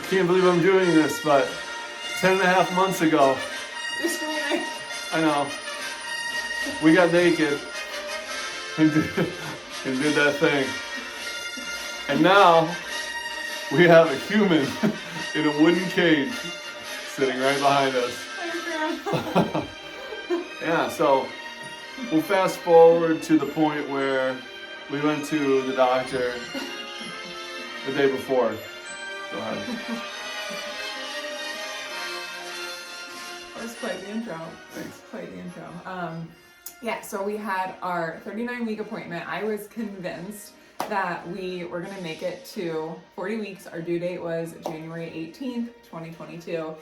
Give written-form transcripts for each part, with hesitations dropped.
can't believe I'm doing this, but 10.5 months ago, You're screaming. I know, we got naked and did that thing. And now we have a human in a wooden cage sitting right behind us. Yeah, so we'll fast forward to the point where we went to the doctor the day before. Go ahead. That was quite the intro. Thanks. Quite the intro. Yeah, so we had our 39-week appointment. I was convinced that we were going to make it to 40 weeks. Our due date was January 18th, 2022.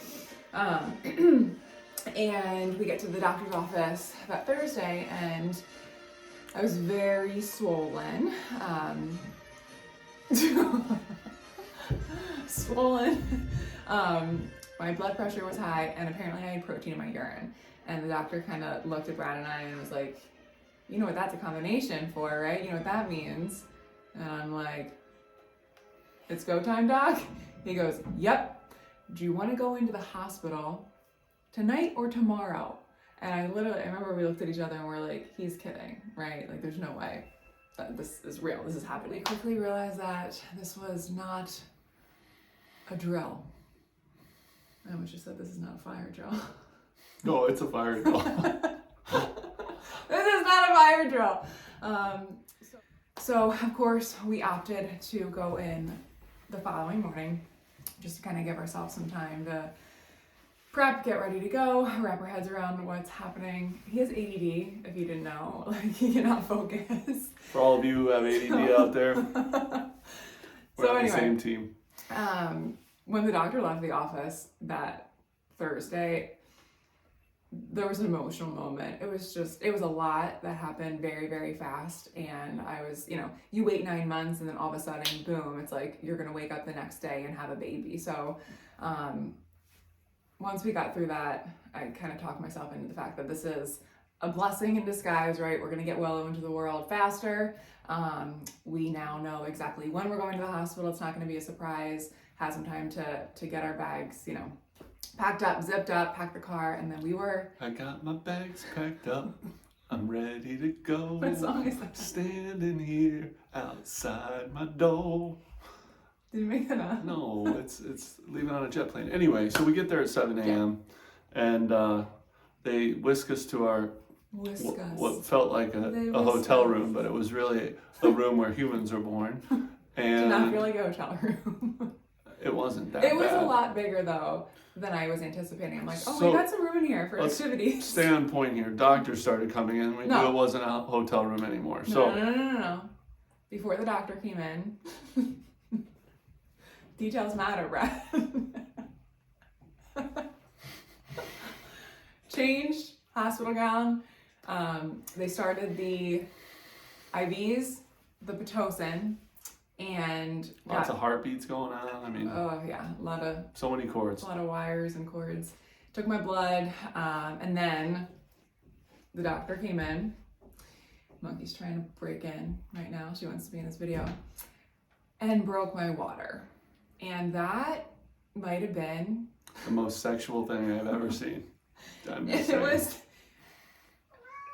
And we get to the doctor's office that Thursday, and I was very swollen. Swollen. My blood pressure was high, and apparently I had protein in my urine. And the doctor kind of looked at Brad and I and was like, you know what that's a combination for, right? You know what that means? And I'm like, it's go time, doc? He goes, yep. Do you want to go into the hospital tonight or tomorrow? And I remember we looked at each other and we're like, he's kidding, right? Like, there's no way that this is real. This is happening. We quickly realized that this was not a drill. I almost just said this is not a fire drill. No, it's a fire drill. This is not a fire drill. So of course we opted to go in the following morning, just to kind of give ourselves some time to prep, get ready to go, wrap our heads around what's happening. He has ADD, if you didn't know. Like, he cannot focus. For all of you who have ADD out there, we're on the same team. When the doctor left the office that Thursday, there was an emotional moment. It was a lot that happened very, very fast. And I was, you wait 9 months and then all of a sudden, boom, it's like you're going to wake up the next day and have a baby. So once we got through that, I kind of talked myself into the fact that this is a blessing in disguise, right? We're going to get Willow into the world faster. We now know exactly when we're going to the hospital. It's not going to be a surprise. Have some time to get our bags, packed up, zipped up, packed the car, and then I got my bags packed up. I'm ready to go. What song is that? Standing here outside my door. Did you make that up? No, it's leaving on a jet plane. Anyway, so we get there at 7 a.m. and they whisk us to our what felt like a hotel room, but it was really a room where humans are born. And did not feel like a hotel room. It wasn't that bad. It was a lot bigger though than I was anticipating. I'm like, we got some room in here for activities. Stay on point here. Doctors started coming in. We knew it wasn't a hotel room anymore. No. Before the doctor came in, details matter, Brad. Changed hospital gown. They started the IVs, the Pitocin, and lots of heartbeats going on. I mean, oh yeah, so many cords, a lot of wires and cords. Took my blood, and then the doctor came in. Monkey's trying to break in right now. She wants to be in this video, and broke my water, and that might have been the most sexual thing I've ever seen. It was,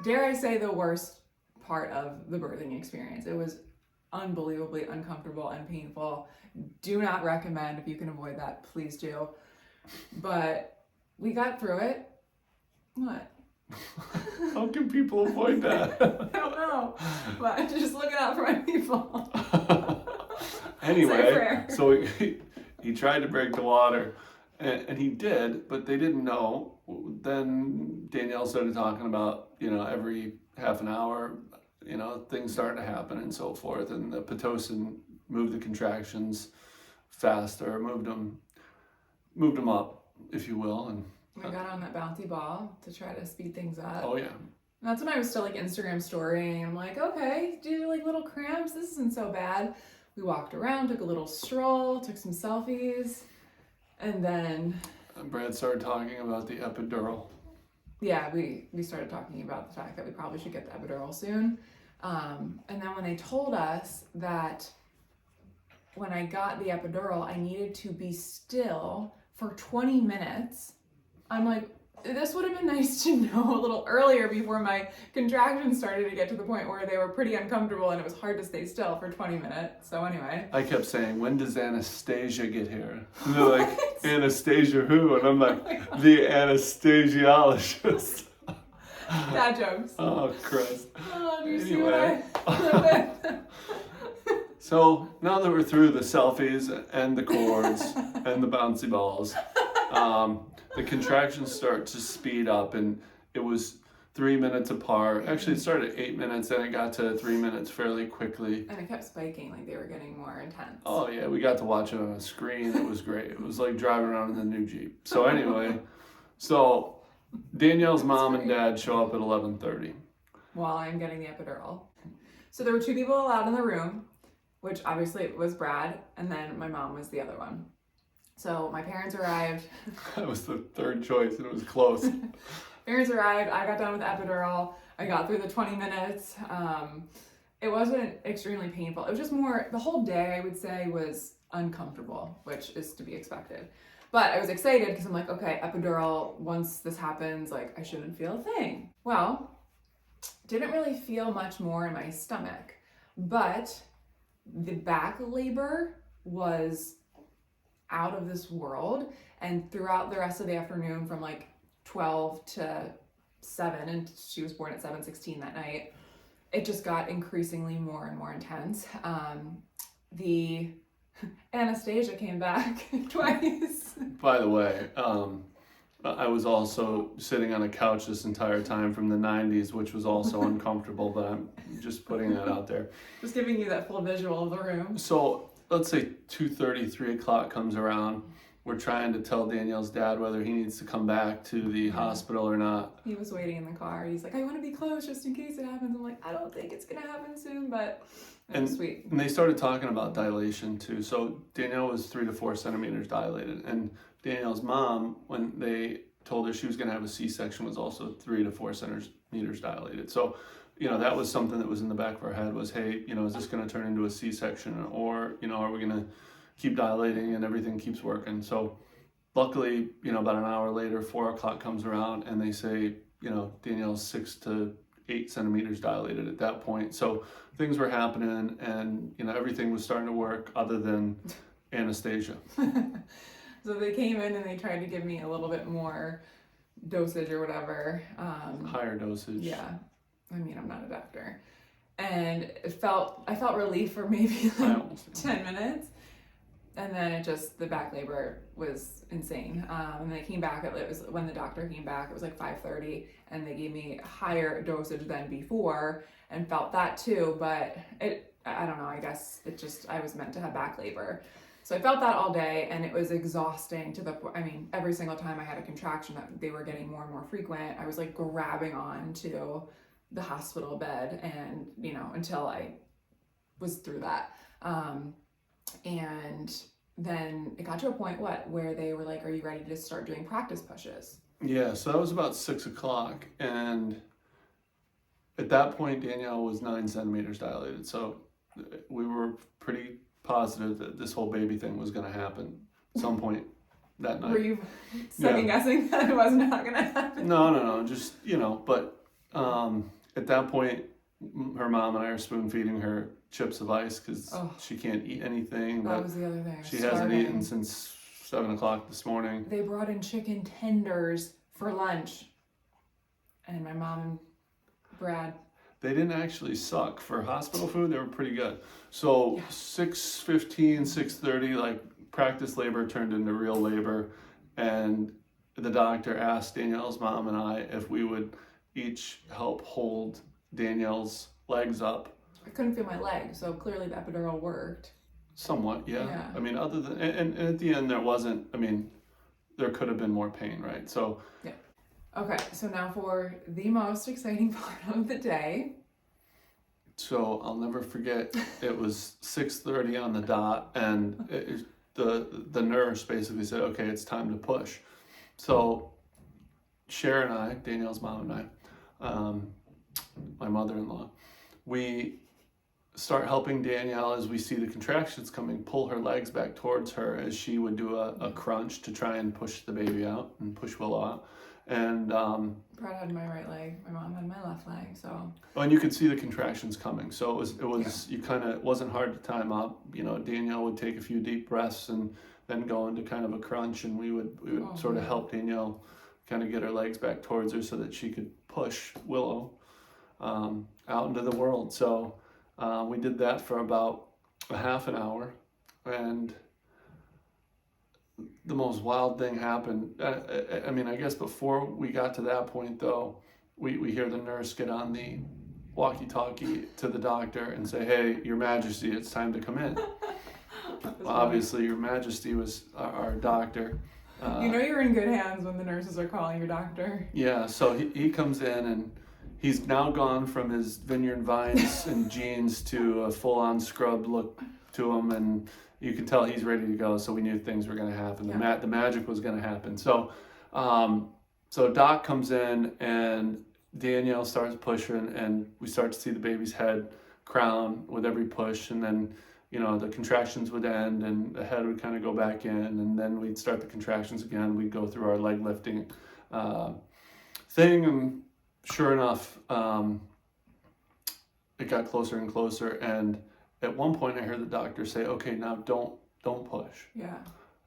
dare I say, the worst part of the birthing experience. It was unbelievably uncomfortable and painful. Do not recommend. If you can avoid that, please do. But we got through it. What? How can people avoid that? I don't know, but I'm just looking out for my people. Anyway, so he tried to break the water, and he did, but they didn't know. Then Danielle started talking about, every half an hour, things started to happen and so forth, and the Pitocin moved the contractions faster, moved them up, if you will, and we got on that bouncy ball to try to speed things up. Oh yeah. And that's when I was still Instagram storying. I'm like, okay, do little cramps. This isn't so bad. We walked around, took a little stroll, took some selfies, and then Brad started talking about the epidural. Yeah, we started talking about the fact that we probably should get the epidural soon. And then when they told us that when I got the epidural, I needed to be still for 20 minutes. I'm like, this would have been nice to know a little earlier before my contractions started to get to the point where they were pretty uncomfortable and it was hard to stay still for 20 minutes. So anyway. I kept saying, when does Anastasia get here? And they're like, Anastasia who? And I'm like, the anesthesiologist. Dad jokes. Oh, Christ. Oh, do you see Anyway. what I live with? So now that we're through the selfies and the cords and the bouncy balls, the contractions start to speed up, and it was 3 minutes apart. Actually, it started at 8 minutes, then it got to 3 minutes fairly quickly. And it kept spiking, like they were getting more intense. Oh yeah, we got to watch it on a screen. It was great. It was like driving around in the new Jeep. So anyway, so Danielle's mom and dad show up at 11:30. While I'm getting the epidural. So there were 2 people allowed in the room, which obviously was Brad, and then my mom was the other one. So my parents arrived. That was the third choice, and it was close. Parents arrived. I got done with the epidural. I got through the 20 minutes. It wasn't extremely painful. It was just more, the whole day I would say was uncomfortable, which is to be expected. But I was excited because I'm like, okay, epidural, once this happens, like I shouldn't feel a thing. Well, didn't really feel much more in my stomach, but the back labor was out of this world, and throughout the rest of the afternoon from like 12 to 7, and she was born at 7:16 that night, it just got increasingly more and more intense. The Anastasia came back twice. By the way, I was also sitting on a couch this entire time from the 90s, which was also uncomfortable, but I'm just putting that out there. Just giving you that full visual of the room. So let's say 2:30, 3 o'clock comes around. We're trying to tell Danielle's dad whether he needs to come back to the hospital or not. He was waiting in the car. He's like, I want to be close just in case it happens. I'm like, I don't think it's going to happen soon, but it was sweet. And they started talking about dilation too. So Danielle was 3 to 4 centimeters dilated. And Danielle's mom, when they told her she was going to have a C-section, was also 3 to 4 centimeters dilated. So, that was something that was in the back of our head was, hey, is this going to turn into a C-section, or, are we going to keep dilating and everything keeps working? So luckily, about an hour later, 4 o'clock comes around and they say, Danielle's 6 to 8 centimeters dilated at that point. So things were happening, and, everything was starting to work other than Anastasia. So they came in and they tried to give me a little bit more dosage or whatever. Higher dosage. Yeah. I mean, I'm not a doctor. And I felt relief for maybe like 10 minutes. And then the back labor was insane. And they came back, it was when the doctor came back, it was like 5:30, and they gave me higher dosage than before, and felt that too. But I don't know, I guess I was meant to have back labor. So I felt that all day, and it was exhausting to the point. I mean, every single time I had a contraction, that they were getting more and more frequent, I was like grabbing on to the hospital bed, and until I was through that. And then it got to a point where they were like, are you ready to start doing practice pushes? Yeah, so that was about 6 o'clock, and at that point Danielle was 9 centimeters dilated. So we were pretty positive that this whole baby thing was going to happen at some point that night. Were you second guessing that it was not going to happen? No, just, but at that point, her mom and I are spoon feeding her chips of ice because she can't eat anything. That was the other thing. She hasn't eaten since 7 o'clock this morning. They brought in chicken tenders for lunch, and my mom and Brad. They didn't actually suck. For hospital food, they were pretty good. So 6:15, 6:30, like practice labor turned into real labor, and the doctor asked Danielle's mom and I if we would each help hold Danielle's legs up. I couldn't feel my leg, so clearly the epidural worked. Somewhat, yeah. I mean, other than, and at the end there could have been more pain, right? So. Yeah. Okay, so now for the most exciting part of the day. So I'll never forget, it was 6:30 on the dot, and the nurse basically said, okay, it's time to push. So Cher and I, Danielle's mom and I, my mother-in-law, we start helping Danielle as we see the contractions coming, pull her legs back towards her as she would do a crunch to try and push the baby out and push Willow out. And Brad had my right leg, my mom had my left leg, so. oh, and you could see the contractions coming, so it wasn't hard to time up. You know, Danielle would take a few deep breaths and then go into kind of a crunch, and we would sort of help Danielle kind of get her legs back towards her so that she could push Willow out into the world. So we did that for about a half an hour, and the most wild thing happened. I mean, I guess before we got to that point, though, we hear the nurse get on the walkie-talkie to the doctor and say, "Hey, Your Majesty, it's time to come in." Well, obviously, Your Majesty was our doctor. You know you're in good hands when the nurses are calling your doctor. Yeah, so he comes in, and he's now gone from his Vineyard Vines and jeans to a full-on scrub look to him, and you can tell he's ready to go. So we knew things were going to happen. Yeah. The magic was going to happen. So, so Doc comes in, and Danielle starts pushing, and we start to see the baby's head crown with every push, and then, you know, the contractions would end, and the head would kind of go back in, and then we'd start the contractions again. We'd go through our leg lifting thing, and sure enough, it got closer and closer, and at one point I heard the doctor say, "Okay, now don't push." Yeah.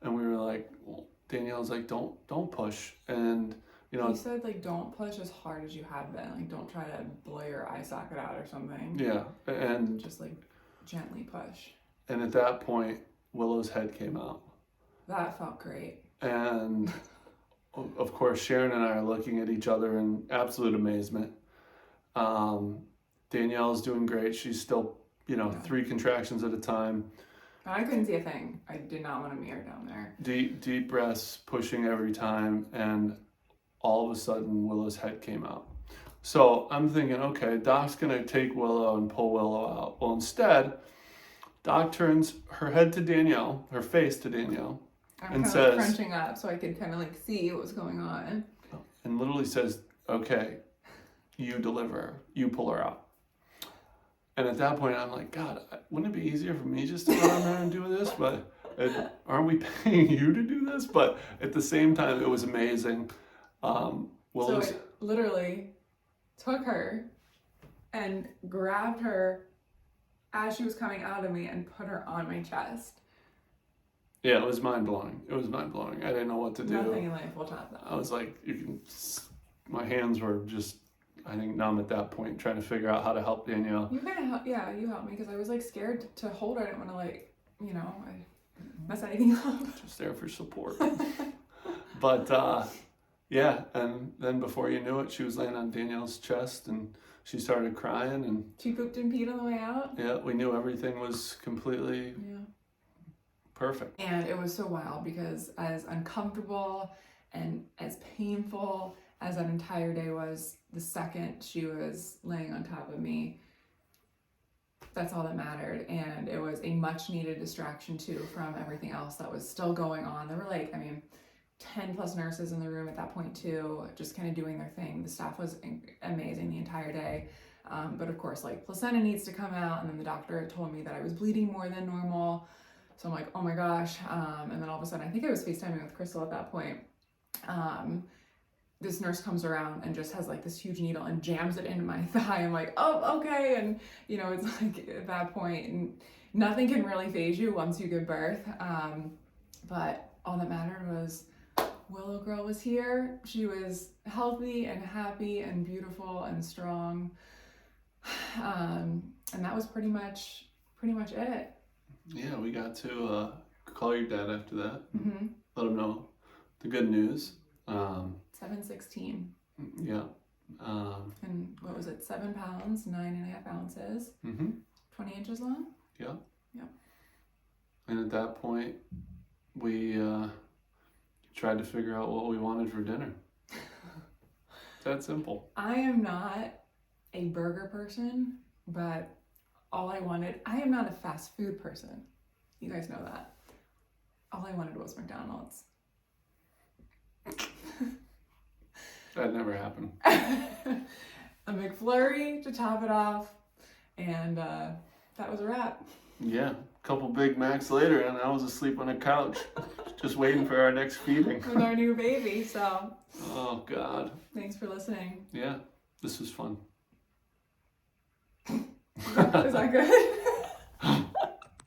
And we were like, well, Danielle's like, don't push. And, you know, He said, like, don't push as hard as you have been. Like, don't try to blow your eye socket out or something. yeah. And Just, like, gently push. at that point, Willow's head came out. That felt great. And of course, Sharon and I are looking at each other in absolute amazement. Danielle's doing great. She's still, you know, 3 contractions at a time. I couldn't see a thing. I did not want a mirror down there. Deep breaths, pushing every time, and all of a sudden, Willow's head came out. So I'm thinking, okay, Doc's gonna take Willow and pull Willow out. Well, instead, Doc turns her head to Danielle, her face to Danielle, I'm and kind of says, crunching up so I could kind of like see what was going on. and literally says, "Okay, you deliver her, you pull her out." And at that point, I'm like, God, wouldn't it be easier for me just to go down there and do this? But aren't we paying you to do this? But at the same time, it was amazing. So I literally took her and grabbed her as she was coming out of me and put her on my chest. Yeah, it was mind blowing. It was mind blowing. I didn't know what to do. Nothing in life will top that. I was like, my hands were just, I think, numb at that point, trying to figure out how to help Danielle. You kind of helped, yeah, you helped me because I was like scared to hold her. I didn't want to like, you know, mess anything up. Just there for support. But yeah, and then before you knew it, she was laying on Danielle's chest, and she started crying, and She pooped and peed on the way out. yeah, we knew everything was completely perfect. And it was so wild because as uncomfortable and as painful as that entire day was, the second she was laying on top of me, that's all that mattered. And it was a much needed distraction too from everything else that was still going on. There were like, 10 plus nurses in the room at that point too, just kind of doing their thing. The staff was amazing the entire day. But of course, like, placenta needs to come out, and then the doctor told me that I was bleeding more than normal. So I'm like, oh my gosh. And then all of a sudden, I think I was FaceTiming with Crystal at that point. This nurse comes around and just has like this huge needle and jams it into my thigh. I'm like, oh, okay. And you know, it's like at that point, and nothing can really phase you once you give birth. But all that mattered was Willow girl was here. She was healthy and happy and beautiful and strong. And that was pretty much it. Yeah, we got to call your dad after that. Mm-hmm. Let him know the good news. 7/16. Yeah. And what was it? 7 pounds, 9.5 ounces, 20 inches long. Yeah. Yeah. And at that point, we tried to figure out what we wanted for dinner. It's that simple. I am not a burger person, but I am not a fast food person. You guys know that. All I wanted was McDonald's. That never happened. A McFlurry to top it off, and that was a wrap. Yeah, a couple Big Macs later, and I was asleep on a couch, just waiting for our next feeding. With our new baby, so. Oh, God. Thanks for listening. Yeah, this was fun. Is that good?